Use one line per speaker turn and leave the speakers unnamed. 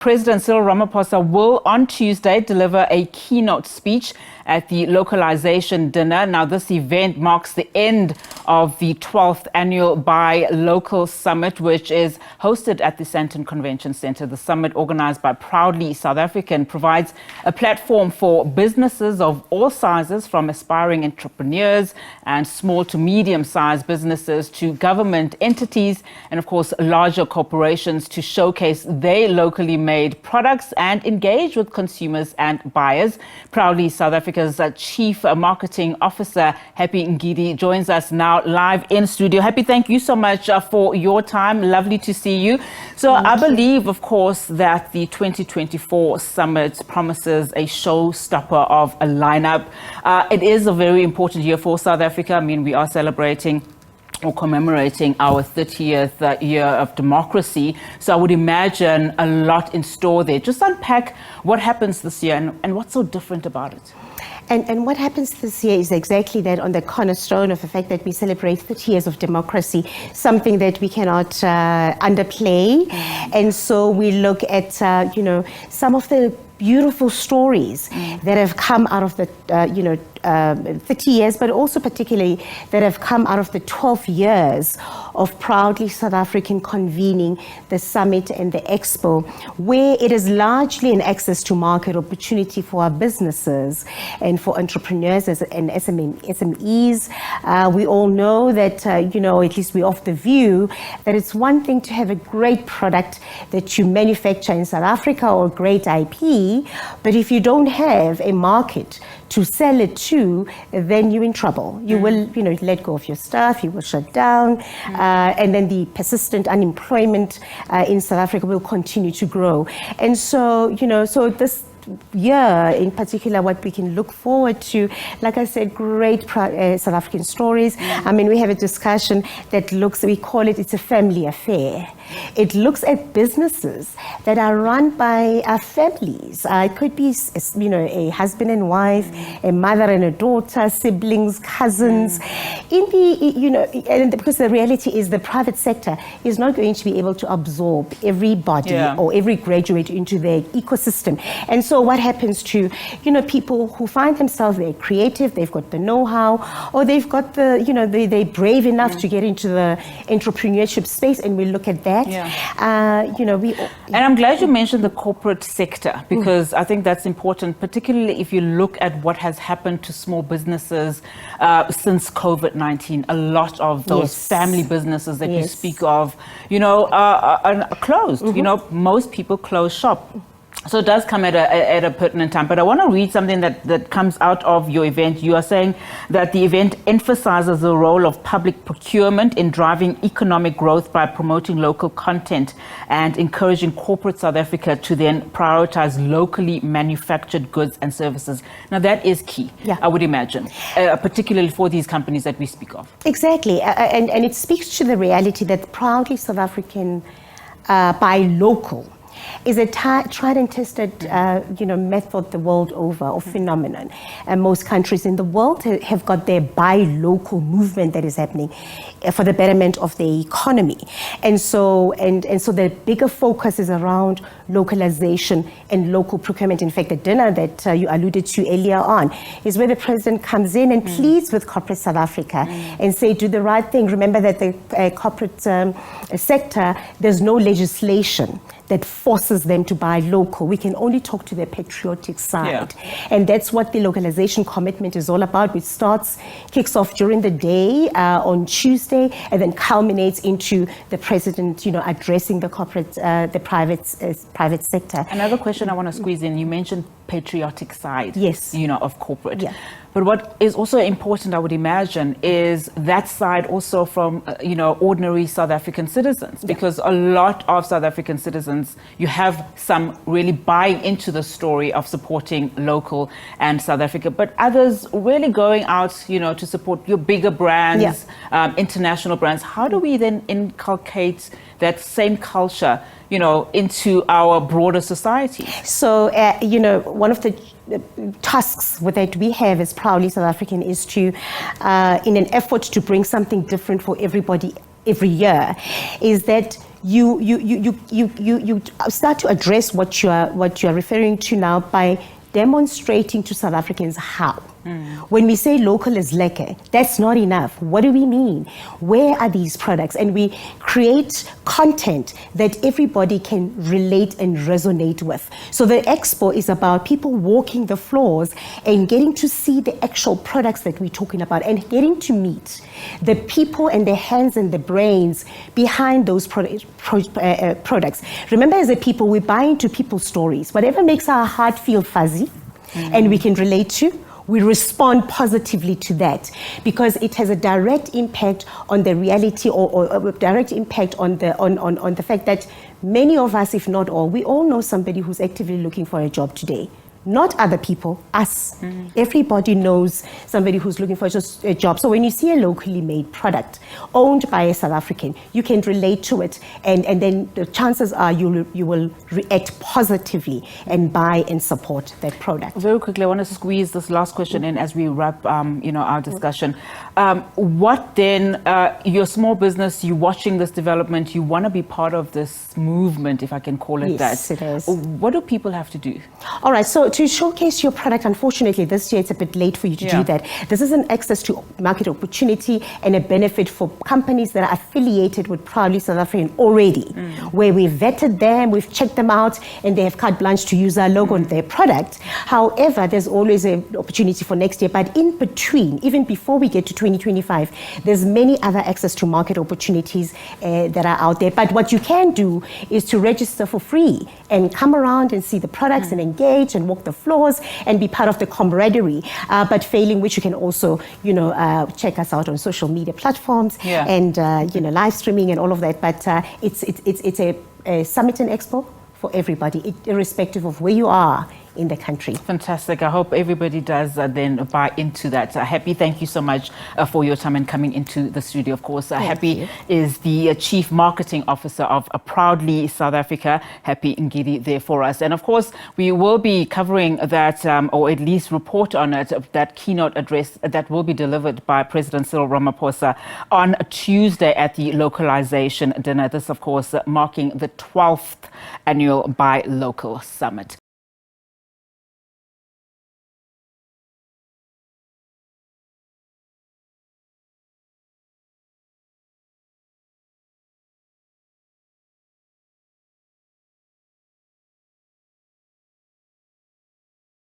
President Cyril Ramaphosa will on Tuesday deliver a keynote speech at the Localization Dinner. Now, this event marks the end of the 12th annual Buy Local Summit, which is hosted at the Sandton Convention Centre. The summit, organised by Proudly South African, provides a platform for businesses of all sizes, from aspiring entrepreneurs and small to medium-sized businesses to government entities and, of course, larger corporations, to showcase their locally made products and engage with consumers and buyers. Proudly South Africa's Chief Marketing Officer, Happy Ngidi, joins us now live in studio. Happy, thank you so much for your time. Lovely to see you. So I believe, of course, that the 2024 summit promises a showstopper of a lineup. It is a very important year for South Africa. I mean, we are celebrating or commemorating our 30th year of democracy. So I would imagine a lot in store there. Just unpack what happens this year and what's so different about it.
And what happens this year is exactly that, on the cornerstone of the fact that we celebrate 30 years of democracy, something that we cannot underplay. And so we look at, some of the beautiful stories that have come out of the, 30 years, but also particularly that have come out of the 12 years of Proudly South African convening the summit and the expo, where it is largely an access to market opportunity for our businesses and for entrepreneurs and SMEs. We all know that, at least we're of the view that it's one thing to have a great product that you manufacture in South Africa or great IP, but if you don't have a market to sell it to, then you're in trouble. You will, let go of your staff, you will shut down, and then the persistent unemployment in South Africa will continue to grow. And so, so this year in particular, what we can look forward to, like I said, great South African stories. I mean, we have a discussion that we call it's a family affair. It looks at businesses that are run by families. It could be, a husband and wife, a mother and a daughter, siblings, cousins. And because the reality is the private sector is not going to be able to absorb everybody or every graduate into their ecosystem. And so what happens to, people who find themselves, they're creative, they've got the know-how, or they've got the, they're brave enough to get into the entrepreneurship space, and we look at that. And
I'm glad you mentioned the corporate sector, because I think that's important, particularly if you look at what has happened to small businesses since COVID-19. A lot of those family businesses that you speak of, are closed. Most people close shop. So it does come at a pertinent time. But I want to read something that comes out of your event. You are saying that the event emphasizes the role of public procurement in driving economic growth by promoting local content and encouraging corporate South Africa to then prioritize locally manufactured goods and services. Now, that is key, I would imagine, particularly for these companies that we speak of.
Exactly. And it speaks to the reality that Proudly South African buy local is a tried and tested, method the world over, or phenomenon. And most countries in the world have got their buy local movement that is happening for the betterment of the economy. And so the bigger focus is around localization and local procurement. In fact, the dinner that you alluded to earlier on is where the president comes in and pleads with corporate South Africa and say, do the right thing. Remember that the corporate sector, there's no legislation that forces them to buy local. We can only talk to their patriotic side. And that's what the localization commitment is all about, which kicks off during the day on Tuesday, and then culminates into the president, addressing the corporate, the private sector.
Another question I want to squeeze in, you mentioned patriotic side, of corporate. But what is also important, I would imagine, is that side also from, ordinary South African citizens, because a lot of South African citizens, you have some really buying into the story of supporting local and South Africa, but others really going out, to support your bigger brands, international brands. How do we then inculcate that same culture, into our broader society? So,
one of the tasks that we have as Proudly South African is to, in an effort to bring something different for everybody every year, is that you start to address what you are referring to now by demonstrating to South Africans how. When we say local is lekker, that's not enough. What do we mean? Where are these products? And we create content that everybody can relate and resonate with. So the expo is about people walking the floors and getting to see the actual products that we're talking about and getting to meet the people and the hands and the brains behind those products. Remember, as a people, we buy into people's stories. Whatever makes our heart feel fuzzy and we can relate to, we respond positively to that because it has a direct impact on the reality or a direct impact on the fact that many of us, if not all, we all know somebody who's actively looking for a job today. Not other people, us. Everybody knows somebody who's looking for a job. So when you see a locally made product owned by a South African, you can relate to it, and then the chances are you will react positively and buy and support that product.
Very quickly, I want to squeeze this last question in as we wrap, our discussion. What then, your small business, you watching this development, you want to be part of this movement, if I can call it that.
Yes, it is.
What do people have to do?
All right, so to showcase your product, unfortunately, this year it's a bit late for you to do that. This is an access to market opportunity and a benefit for companies that are affiliated with Proudly South African already, where we've vetted them, we've checked them out, and they have carte blanche to use our logo on their product. However, there's always an opportunity for next year, but in between, even before we get to 2025, there's many other access to market opportunities that are out there. But what you can do is to register for free and come around and see the products and engage and walk the floors and be part of the camaraderie. But failing which, you can also, check us out on social media platforms and live streaming and all of that. But it's a summit and expo for everybody, irrespective of where you are in the country.
Fantastic. I hope everybody does then buy into that. Happy, thank you so much for your time and coming into the studio. Of course, Happy is the Chief Marketing Officer of Proudly South Africa. Happy Ngidi there for us. And of course, we will be covering that, or at least report on it, that keynote address that will be delivered by President Cyril Ramaphosa on Tuesday at the Localization Dinner. This, of course, marking the 12th annual Buy Local Summit.